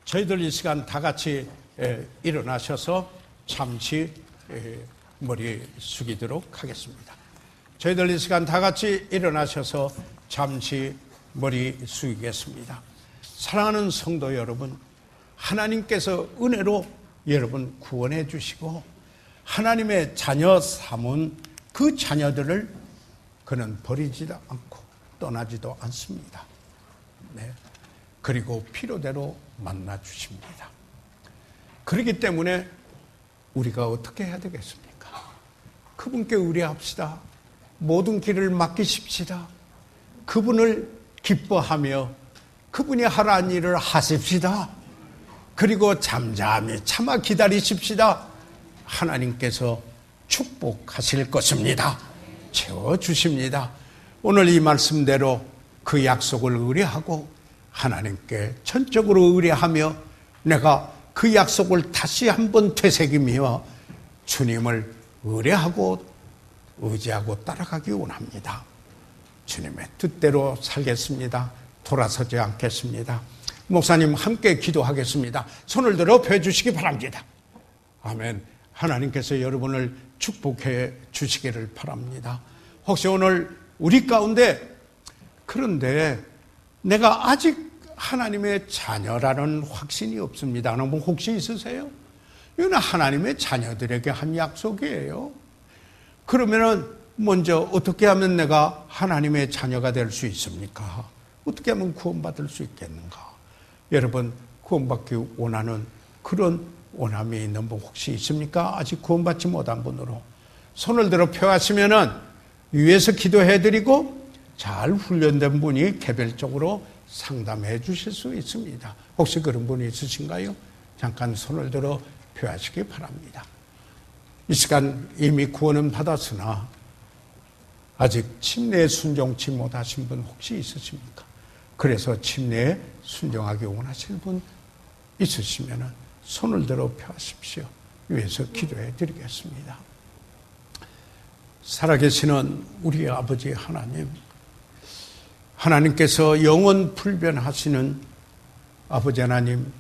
저희들 이 시간 다 같이 일어나셔서 잠시 머리 숙이도록 하겠습니다. 저희들 이 시간 다 같이 일어나셔서 잠시 머리 숙이겠습니다. 사랑하는 성도 여러분, 하나님께서 은혜로 여러분 구원해 주시고 하나님의 자녀 삼은 그 자녀들을 그는 버리지도 않고 떠나지도 않습니다. 네. 그리고 필요대로 만나 주십니다. 그렇기 때문에 우리가 어떻게 해야 되겠습니까? 그분께 의뢰합시다. 모든 길을 맡기십시다. 그분을 기뻐하며 그분이 하라는 일을 하십시다. 그리고 잠잠히 참아 기다리십시다. 하나님께서 축복하실 것입니다. 채워주십니다. 오늘 이 말씀대로 그 약속을 의뢰하고 하나님께 전적으로 의뢰하며 내가 그 약속을 다시 한번 되새기며 주님을 의뢰하고 의지하고 따라가기 원합니다. 주님의 뜻대로 살겠습니다. 돌아서지 않겠습니다. 목사님 함께 기도하겠습니다. 손을 들어 펴주시기 바랍니다. 아멘. 하나님께서 여러분을 축복해 주시기를 바랍니다. 혹시 오늘 우리 가운데 그런데 내가 아직 하나님의 자녀라는 확신이 없습니다. 뭐 혹시 있으세요? 이건 하나님의 자녀들에게 한 약속이에요. 그러면은 먼저 어떻게 하면 내가 하나님의 자녀가 될 수 있습니까? 어떻게 하면 구원받을 수 있겠는가? 여러분, 구원받기 원하는 그런 원함이 있는 분 혹시 있습니까? 아직 구원받지 못한 분으로 손을 들어 펴하시면은 위에서 기도해드리고 잘 훈련된 분이 개별적으로 상담해 주실 수 있습니다. 혹시 그런 분이 있으신가요? 잠깐 손을 들어 펴하시기 바랍니다. 이 시간 이미 구원은 받았으나 아직 침례에 순종치 못하신 분 혹시 있으십니까? 그래서 침례에 순종하기 원하실 분 있으시면 손을 들어 펴십시오. 위에서 기도해 드리겠습니다. 살아계시는 우리 아버지 하나님, 하나님께서 영원 불변하시는 아버지 하나님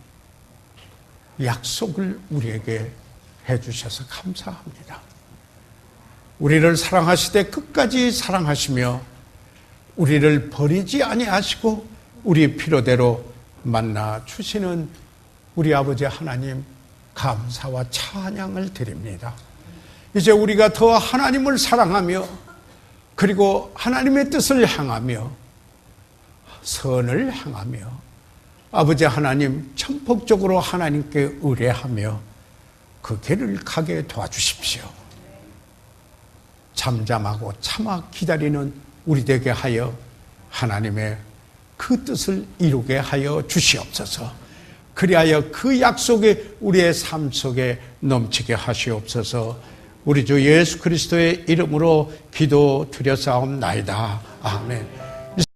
약속을 우리에게 해주셔서 감사합니다. 우리를 사랑하시되 끝까지 사랑하시며 우리를 버리지 아니하시고 우리 필요대로 만나 주시는 우리 아버지 하나님 감사와 찬양을 드립니다. 이제 우리가 더 하나님을 사랑하며 그리고 하나님의 뜻을 향하며 선을 향하며 아버지 하나님 전폭적으로 하나님께 의뢰하며 그 길을 가게 도와주십시오. 잠잠하고 참아 기다리는 우리 되게 하여 하나님의 그 뜻을 이루게 하여 주시옵소서. 그리하여 그 약속이 우리의 삶 속에 넘치게 하시옵소서. 우리 주 예수 그리스도의 이름으로 기도드렸사옵나이다. 아멘.